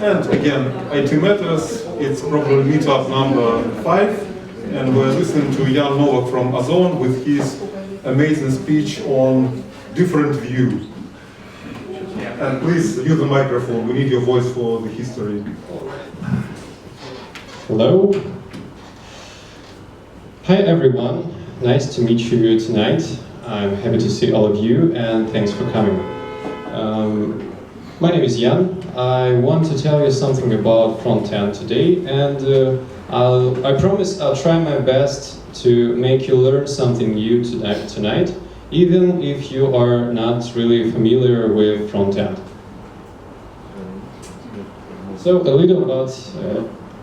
And again, IT Matters, it's probably meetup number 5, and we're listening to Novak from Ozon with his amazing speech on different view. And please use the microphone, we need your voice for the history. Hello. Hi everyone, nice to meet you tonight. I'm happy to see all of you and thanks for coming. My name is Jan. I want to tell you something about front-end today, and I promise I'll try my best to make you learn something new tonight, even if you are not really familiar with front-end. So a little about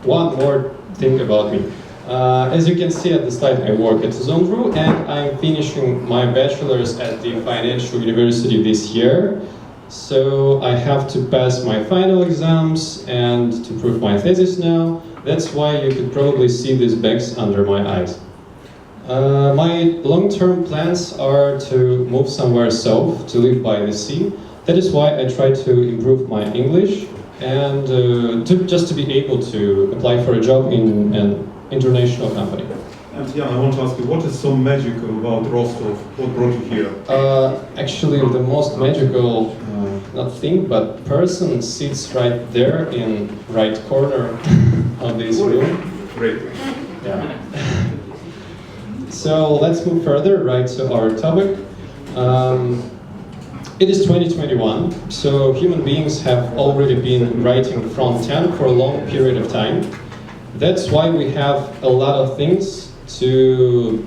one more thing about me. As you can see at the slide, I work at Ozon and I'm finishing my bachelor's at the Financial University this year. So I have to pass my final exams and to prove my thesis now. That's why you could probably see these bags under my eyes. My long-term plans are to move somewhere south, to live by the sea. That is why I try to improve my English and just to be able to apply for a job in an international company. And Jan, I want to ask you, what is so magical about Rostov? What brought you here? Actually, the most magical, not thing, but person sits right there in right corner of this room. Great. Yeah. So let's move further, right to our topic. It is 2021, so human beings have already been writing front-end for a long period of time. That's why we have a lot of things to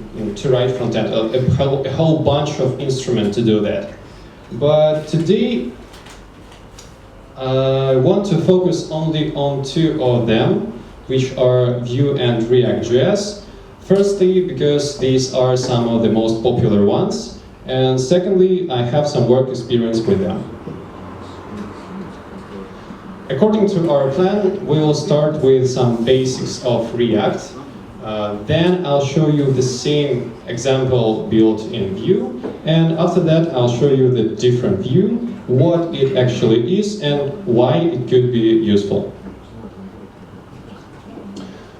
write front-end, a whole bunch of instruments to do that. But today, I want to focus only on 2 of them, which are Vue and React.js. Firstly, because these are some of the most popular ones, and secondly, I have some work experience with them. According to our plan, we will start with some basics of React. Then I'll show you the same example built in Vue, and after that I'll show you the different Vue, what it actually is and why it could be useful.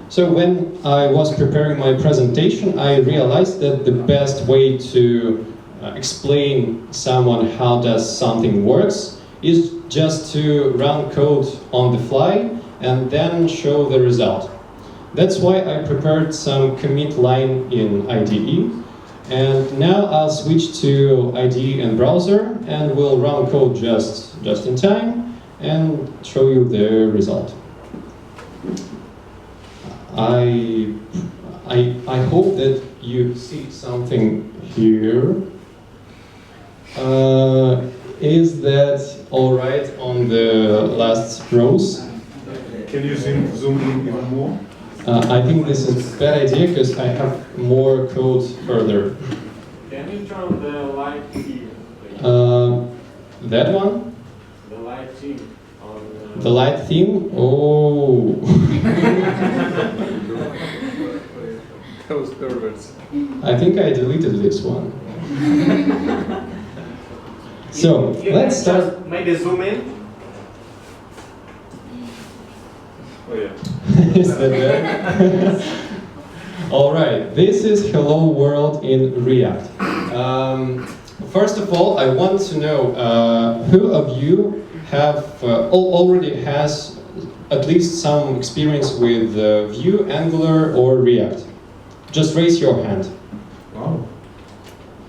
So when I was preparing my presentation, I realized that the best way to explain someone how does something works is just to run code on the fly and then show the result. That's why I prepared some commit line in IDE, and now I'll switch to IDE and browser and we'll run code just in time and show you the result. I hope that you see something here. Is that all right on the last rows? Can you zoom in even more? I think this is a bad idea because I have more code further. Can you turn the light theme? That one? The light theme. The light theme? Oh. Those perverts. I think I deleted this one. So, let's start. Maybe zoom in. Oh yeah. Is that bad? All right, this is Hello World in React. First of all, I want to know who of you have already has at least some experience with Vue, Angular, or React. Just raise your hand. Wow.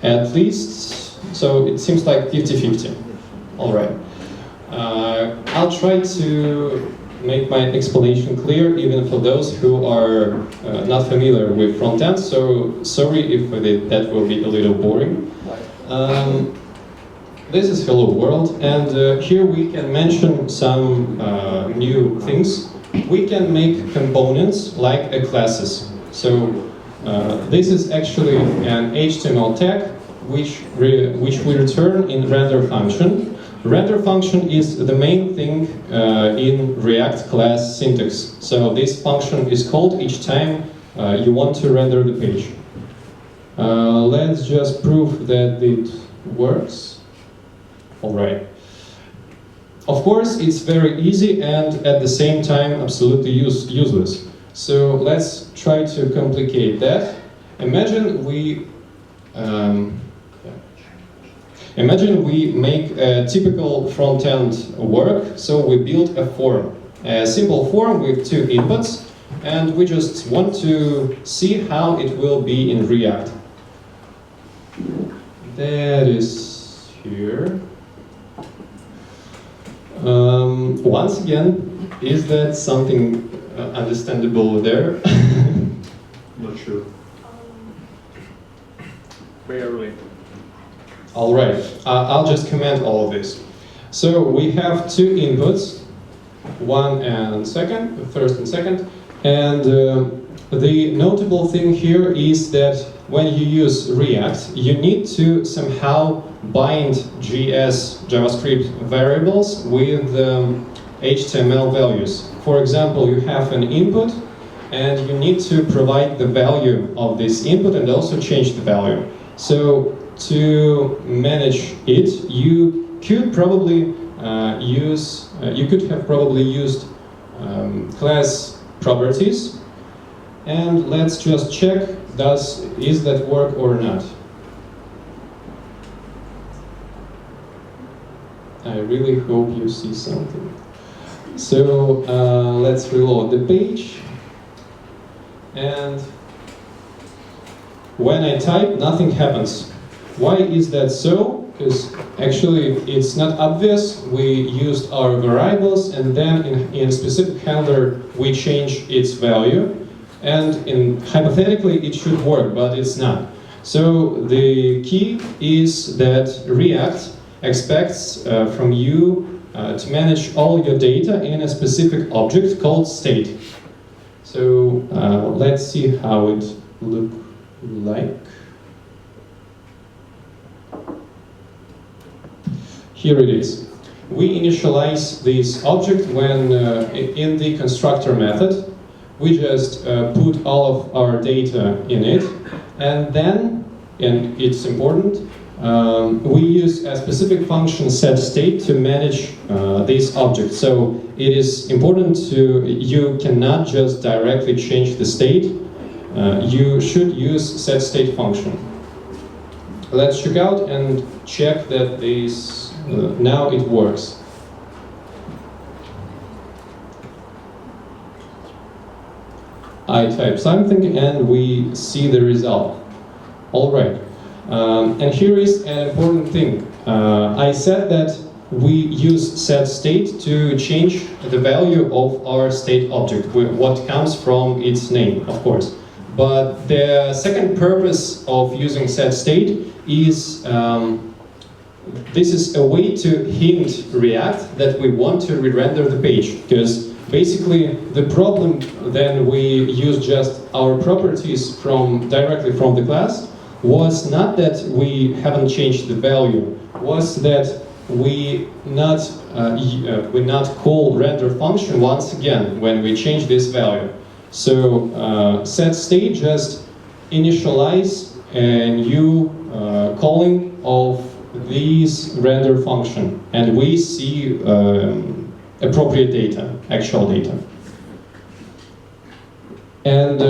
At least, so it seems like 50-50. All right. I'll try to make my explanation clear, even for those who are not familiar with front-end, so sorry if that will be a little boring. This is Hello World, and here we can mention some new things. We can make components like classes. So this is actually an HTML tag which we return in render function. Render function is the main thing in React class syntax. So this function is called each time you want to render the page. Let's just prove that it works. All right. Of course, it's very easy and at the same time absolutely useless. So let's try to complicate that. Imagine we make a typical front-end work. So we build a form, a simple form with 2 inputs, and we just want to see how it will be in React. That is here. Once again, is that something understandable there? Not sure. Barely. All right, I'll just comment all of this. So we have 2 inputs, first and second, and the notable thing here is that when you use React, you need to somehow bind JavaScript variables with HTML values. For example, you have an input, and you need to provide the value of this input and also change the value. So to manage it, you could probably have probably used class properties, and let's just check, is that work or not? I really hope you see something. So let's reload the page, and when I type, nothing happens. Why is that so? Because actually it's not obvious. We used our variables, and then in a specific handler we change its value, and hypothetically it should work, but it's not. So the key is that React expects from you to manage all your data in a specific object called state. So let's see how it looks like. Here it is. We initialize this object when in the constructor method we just put all of our data in it, and then, and it's important, we use a specific function setState to manage this object. So it is important you cannot just directly change the state. You should use setState function. Let's check out and check that this now it works. I type something and we see the result. All right. And here is an important thing. I said that we use setState to change the value of our state object, what comes from its name, of course. But the second purpose of using setState is this is a way to hint React that we want to re-render the page, because basically the problem then we use just our properties directly from the class was not that we haven't changed the value, was that we not call render function once again when we change this value. So setState just initialize a new calling of this render function, and we see appropriate data, actual data. And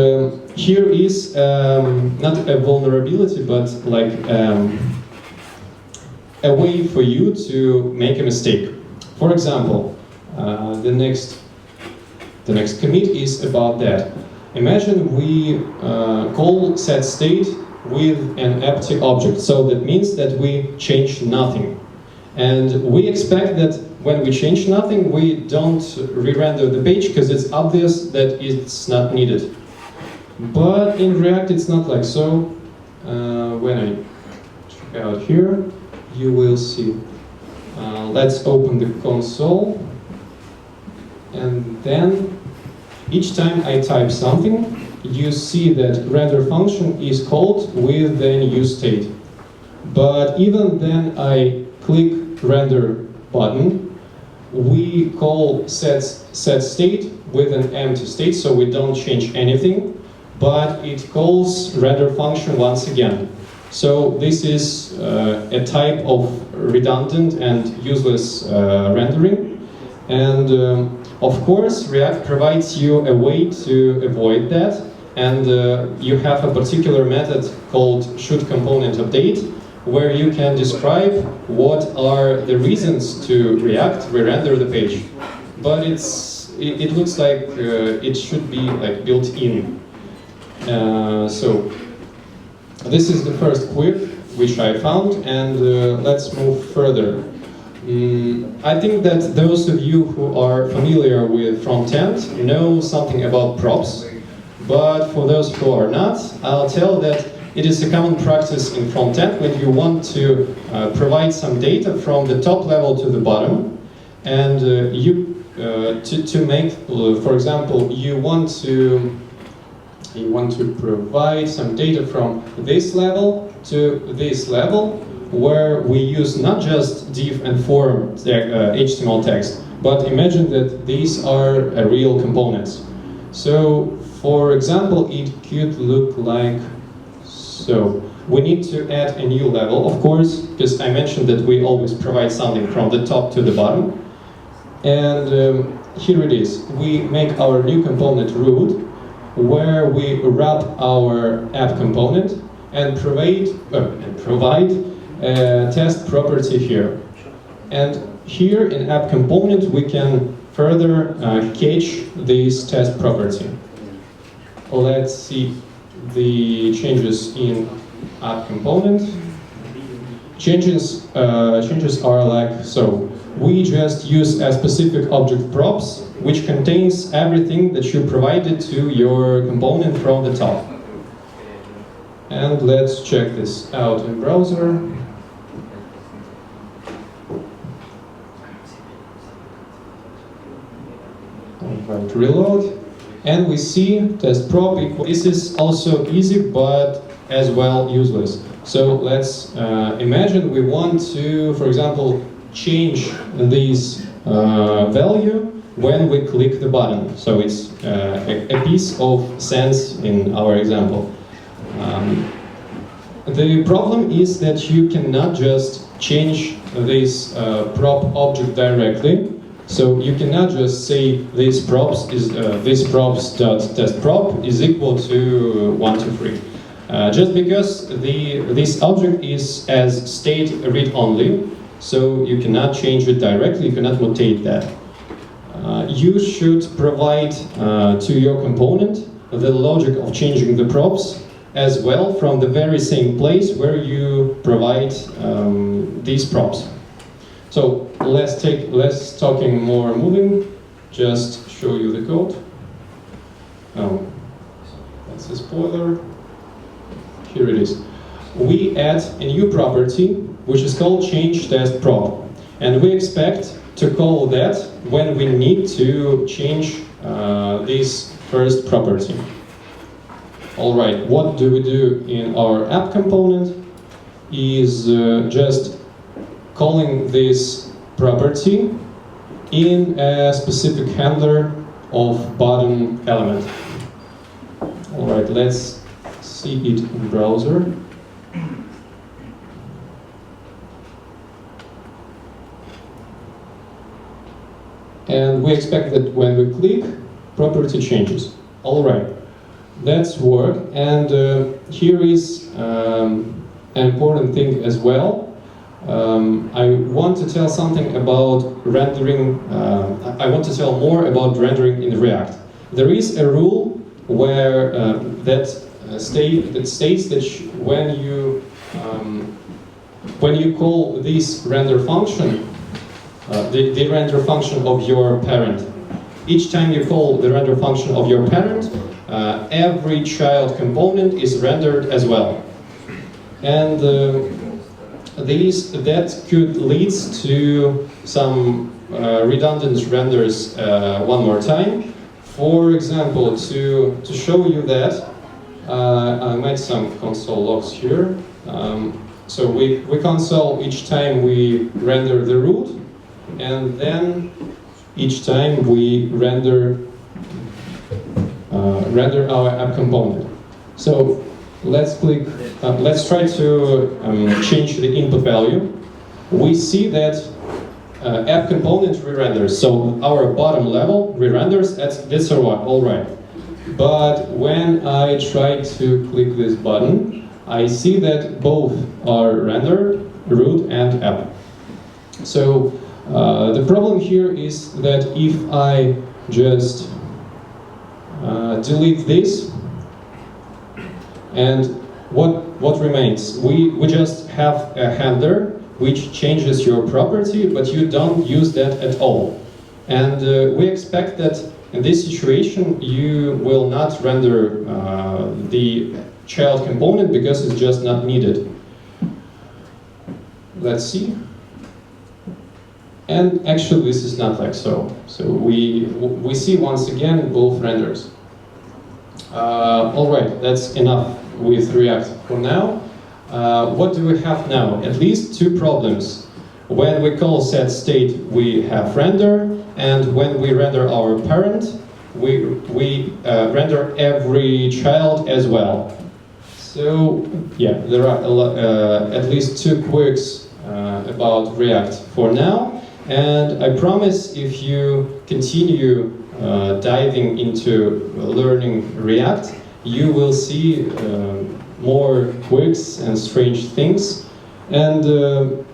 here is not a vulnerability, but like a way for you to make a mistake. For example, the next commit is about that. Imagine we call setState with an empty object, so that means that we change nothing. And we expect that when we change nothing, we don't re-render the page because it's obvious that it's not needed. But in React it's not like so. When I check out here, you will see. Let's open the console, and then each time I type something, you see that render function is called with the new state. But even then I click render button, we call setState with an empty state, so we don't change anything, but it calls render function once again. So this is a type of redundant and useless rendering. And of course, React provides you a way to avoid that. And you have a particular method called should_component_update, where you can describe what are the reasons to re-render the page. But it looks like it should be like built in. So this is the first quirk which I found, and let's move further. I think that those of you who are familiar with front-end know something about props, but for those who are not, I'll tell that it is a common practice in front-end when you want to provide some data from the top level to the bottom, and to make, for example, you want to provide some data from this level to this level, where we use not just div and form HTML text, but imagine that these are real components. So, for example, it could look like so. We need to add a new level, of course, because I mentioned that we always provide something from the top to the bottom. And here it is. We make our new component root, where we wrap our app component and provide a test property here. And here in app component we can further catch this test property. Let's see the changes in app component. Changes are like so. We just use a specific object props, which contains everything that you provided to your component from the top. And let's check this out in browser. I'm going to reload. And we see test prop equal. This is also easy, but as well useless. So let's imagine we want to, for example, change this value when we click the button. So it's a piece of sense in our example. The problem is that you cannot just change this prop object directly. So you cannot just say this props dot test prop is equal to 1, 2, 3. Just because this object is as state read only, so you cannot change it directly, you cannot mutate that. You should provide to your component the logic of changing the props as well from the very same place where you provide these props. So less talking, more moving. Just show you the code. Oh, that's a spoiler. Here it is. We add a new property which is called change test prop, and we expect to call that when we need to change this first property. All right, what do we do in our app component is just calling this property in a specific handler of bottom element. All right, let's see it in browser. And we expect that when we click, property changes. All right, that's work. And here is an important thing as well. I want to tell something about rendering. I want to tell more about rendering in React. There is a rule where that states that when you call this render function, the render function of your parent, each time you call the render function of your parent, every child component is rendered as well, and that could lead to some redundant renders one more time. For example, to show you that, I made some console logs here. So we console each time we render the root, and then each time we render our app component. So let's click let's try to change the input value. We see that app component re-renders, so our bottom level re-renders, that's all right. But when I try to click this button, I see that both are rendered, root and app. So the problem here is that if I just delete this, and what remains? We just have a handler which changes your property, but you don't use that at all. And we expect that in this situation you will not render the child component because it's just not needed. Let's see. And actually this is not like so. So we see once again both renders. Alright, that's enough with React for now. What do we have now? At least two problems. When we call setState, we have render, and when we render our parent, we render every child as well. So yeah, there are at least two quirks about React for now, and I promise if you continue diving into learning React, you will see more quirks and strange things, and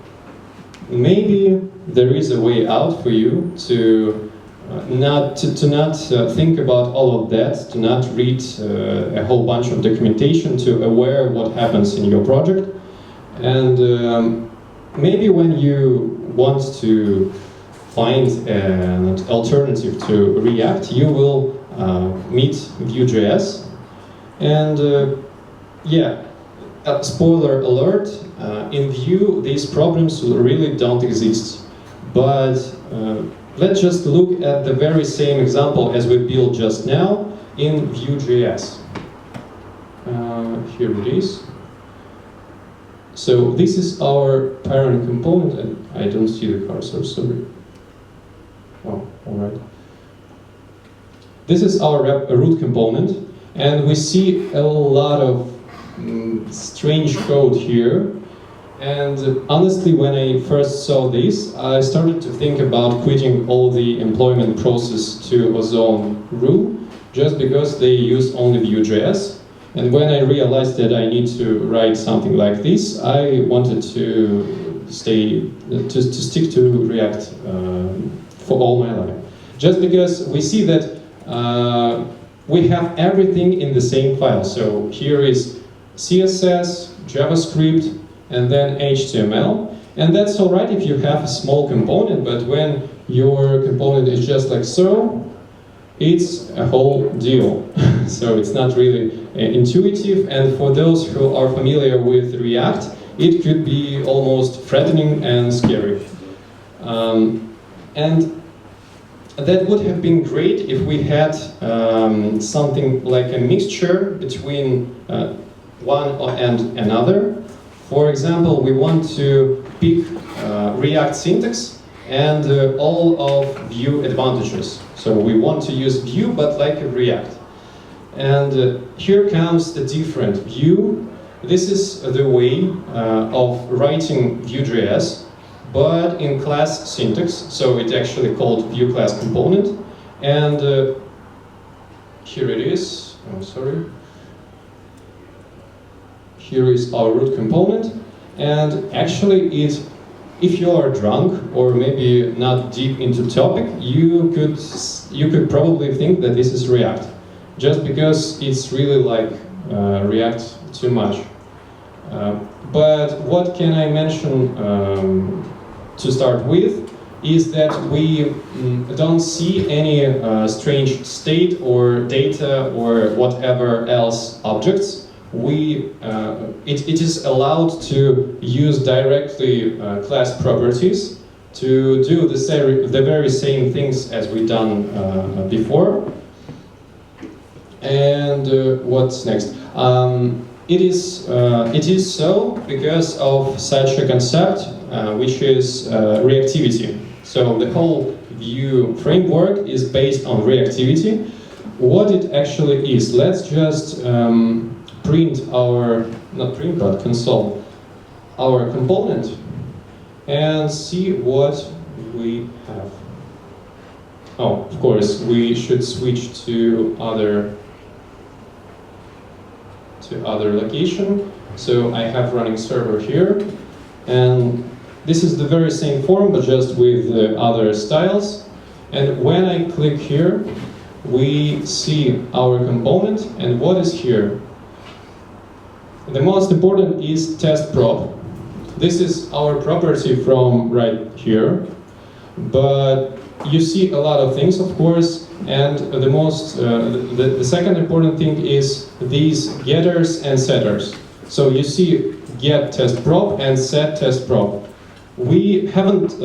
maybe there is a way out for you to not think about all of that, to not read a whole bunch of documentation, to aware what happens in your project, and maybe when you want to find an alternative to React, you will meet Vue.js, and yeah, spoiler alert, in Vue these problems really don't exist, but let's just look at the very same example as we built just now in Vue.js. Here it is. So this is our parent component, and I don't see the cursor, sorry. Oh, alright. This is our root component, and we see a lot of strange code here. And honestly, when I first saw this, I started to think about quitting all the employment process to Ozon Ru, just because they use only Vue.js. And when I realized that I need to write something like this, I wanted to stick to React for all my life. Just because we see that we have everything in the same file. So here is CSS, JavaScript, and then HTML. And that's all right if you have a small component, but when your component is just like so, it's a whole deal. So it's not really intuitive, and for those who are familiar with React, it could be almost threatening and scary. And that would have been great if we had something like a mixture between one and another. For example, we want to pick React syntax and all of Vue advantages. So we want to use Vue, but like React. And here comes the different Vue. This is the way of writing Vue.js, but in class syntax. So it's actually called Vue class component. And here it is. I'm sorry. Here is our root component, and actually if you are drunk or maybe not deep into topic, you could probably think that this is React, just because it's really like React too much. But what can I mention to start with is that we don't see any strange state or data or whatever else objects. It is allowed to use directly class properties to do the very same things as we done before. And what's next? It is so because of such a concept, which is reactivity. So the whole Vue framework is based on reactivity. What it actually is, let's just print our not print, but console our component and see what we have. Oh, of course, we should switch to other location. So I have running server here, and this is the very same form, but just with other styles. And when I click here, we see our component, and what is here? The most important is test prop. This is our property from right here, but you see a lot of things, of course, and the second important thing is these getters and setters. So you see get test prop and set test prop. We haven't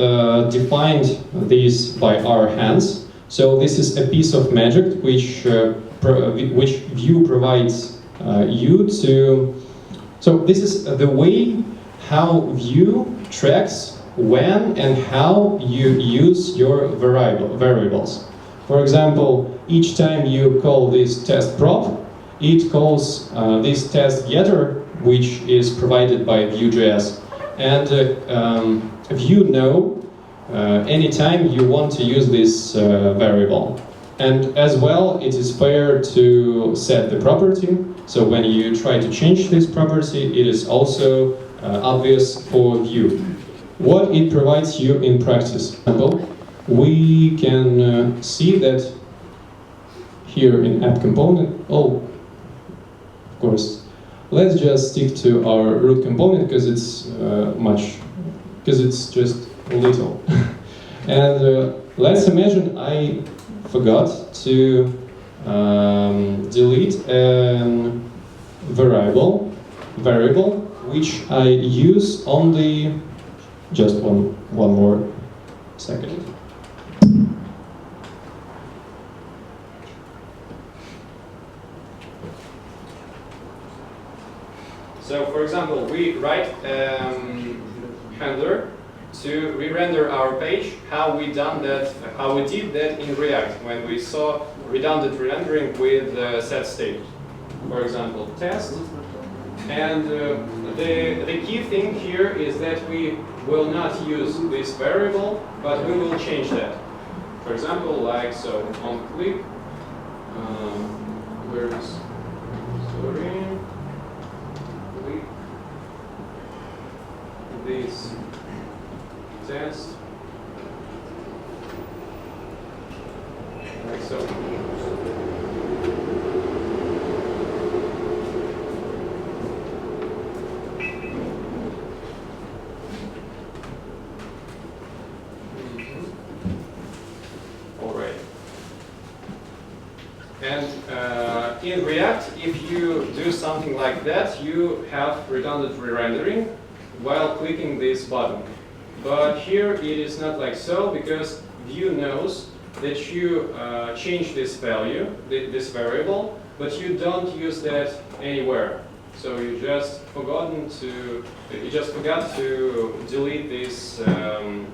defined these by our hands, so this is a piece of magic which Vue provides you to. So this is the way how Vue tracks when and how you use your variables. For example, each time you call this test prop, it calls this test getter, which is provided by Vue.js. And Vue know anytime you want to use this variable. And as well, it is fair to set the property. So when you try to change this property, it is also obvious for Vue. What it provides you in practice. We can see that here in app component. Oh, of course. Let's just stick to our root component because it's it's just a little. And let's imagine I forgot to delete a variable which I use only just one more second. So, for example, we write handler to re-render our page. How we did that in React when we saw redundant rendering with set state. For example, test. And the key thing here is that we will not use this variable, but we will change that. For example, like so, on click. Where is sorry? Click this test. Like so. And in React, if you do something like that, you have redundant re-rendering while clicking this button. But here it is not like so, because Vue knows that you change this value, this variable, but you don't use that anywhere. So you just forgot to delete this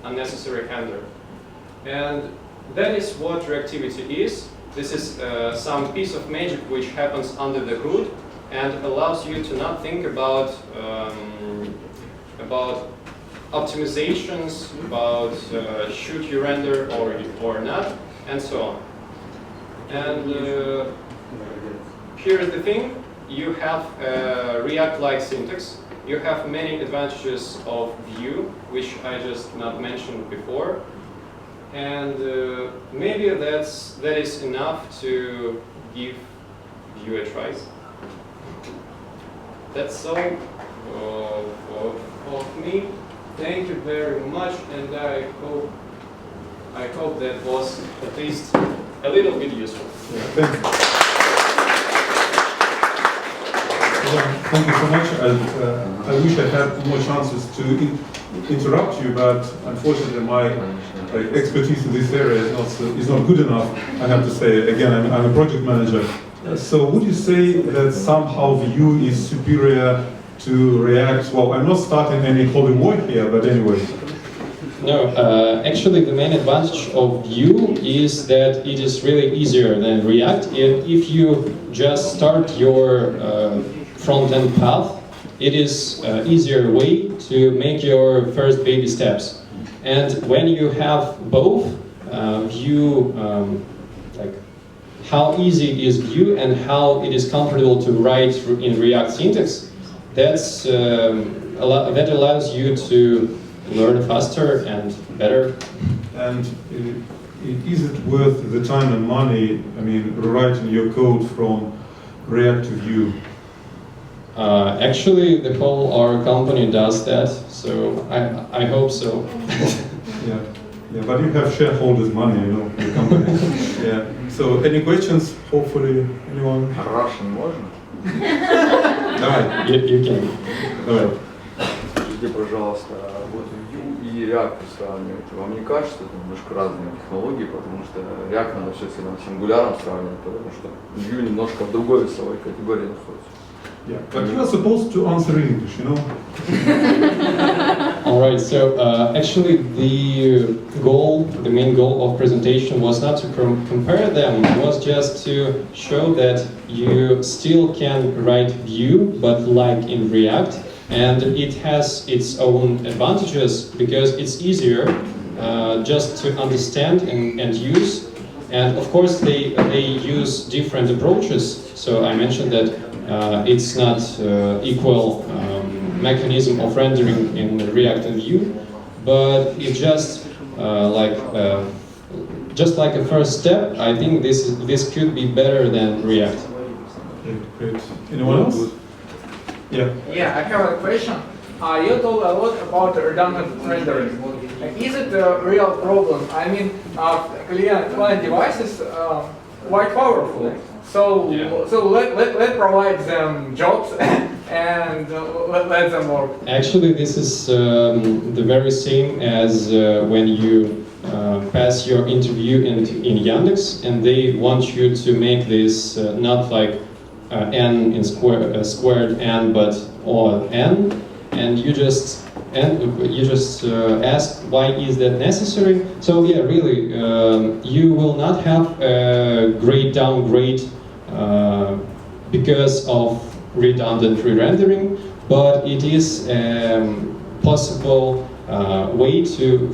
unnecessary handler. And that is what reactivity is. This is some piece of magic which happens under the hood and allows you to not think about optimizations, about should you render or not, and so on. And here's the thing: you have React-like syntax. You have many advantages of Vue, which I just not mentioned before. And maybe that is enough to give Vue a try. That's all of me. Thank you very much, and I hope that was at least a little bit useful. Yeah, thank you. Thank you so much. I wish I had more chances to interrupt you, but unfortunately my expertise in this area is not good enough. I have to say again, I'm a project manager. So would you say that somehow Vue is superior to React? Well, I'm not starting any holy war here, but anyway. No, actually the main advantage of Vue is that it is really easier than React. If you just start your front-end path it is easier way to make your first baby steps. And when you have both, Vue, like how easy it is Vue and how it is comfortable to write in React syntax, that's that allows you to learn faster and better. And is it worth the time and money, I mean, rewriting your code from React to Vue? Actually, the whole our company does that, so I hope so. Yeah, yeah, but you have shareholders' money, you know, the company. Yeah. So, any questions? Hopefully, anyone? Russian можно? Давай. You can. Давай. Скажите, пожалуйста, вот Vue и React сравнивать, вам не кажется, это немножко разные технологии, потому что React надо все с Angular сравнивать, потому что Vue немножко в другой весовой категории находится. Yeah, but you are supposed to answer in English, you know? All right. So actually, the main goal of presentation was not to compare them. It was just to show that you still can write Vue, but like in React, and it has its own advantages because it's easier just to understand and use. And of course, they use different approaches. So I mentioned that it's not equal mechanism of rendering in React and Vue, but it just just like a first step. I think this could be better than React. Great. Anyone else? Yeah. Yeah, I have a question. You told a lot about redundant rendering. Is it a real problem? I mean, client devices quite powerful. So, Yeah. so let provide them jobs and let them work. Actually, this is the very same as when you pass your interview in Yandex, and they want you to make this not like n in squared n, but or n, and you just ask why is that necessary. So yeah, really, you will not have a great downgrade because of redundant re-rendering, but it is a possible way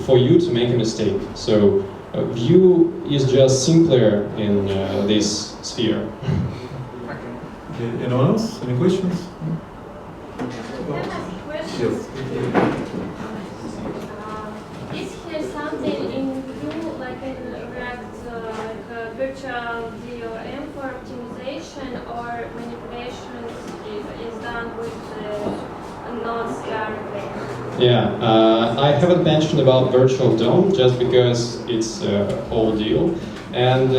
for you to make a mistake. So Vue is just simpler in this sphere. Okay. Anyone else? Any questions? Yes. Is here something in Vue, like in React, like virtual DOM for optimization or manipulations is done with nodes directly? Yeah, I haven't mentioned about virtual DOM just because it's a whole deal. And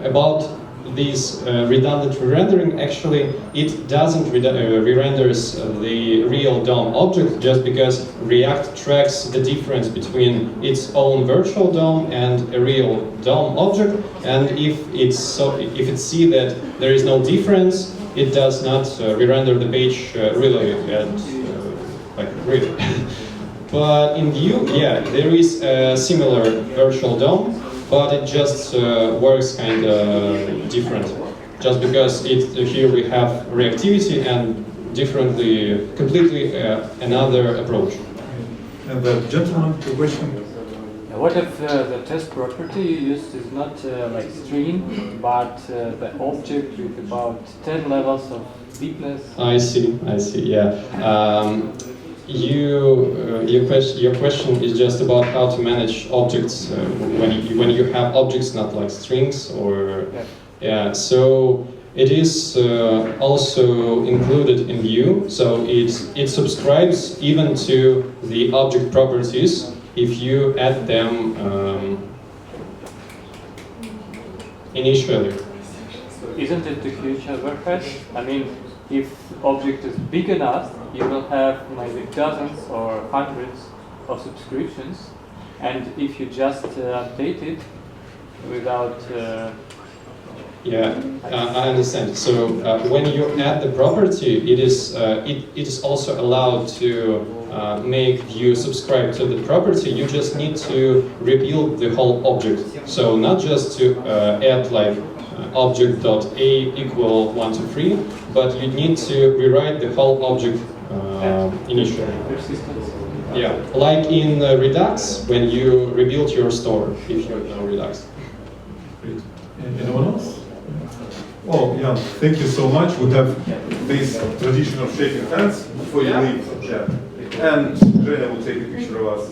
about this redundant re-rendering, actually it doesn't re-renders the real DOM object just because React tracks the difference between its own virtual DOM and a real DOM object, and if it sees that there is no difference, it does not re-render the page really like really. But in Vue, yeah, there is a similar virtual DOM, but it just works kind of different. Just because here we have reactivity and completely another approach. And the gentleman, the question? What if the test property you used is not like string, but the object with about 10 levels of deepness? I see, yeah. Your question is just about how to manage objects when you have objects not like strings or yeah. So it is also included in Vue. So it subscribes even to the object properties if you add them initially. So isn't it a huge overhead? I mean, if object is big enough, you will have maybe dozens or hundreds of subscriptions, and if you just update it without yeah, I understand. So when you add the property, it is also allowed to make Vue subscribe to the property. You just need to rebuild the whole object. So not just to add like object.a equal 1, 2, 3, but you need to rewrite the whole object initially. Persistence. Yeah, like in Redux, when you rebuild your store, if you know Redux. Great. Anyone else? Oh, yeah, thank you so much. We have this traditional shaking hands before you leave. Yeah. And Jenna will take a picture of us.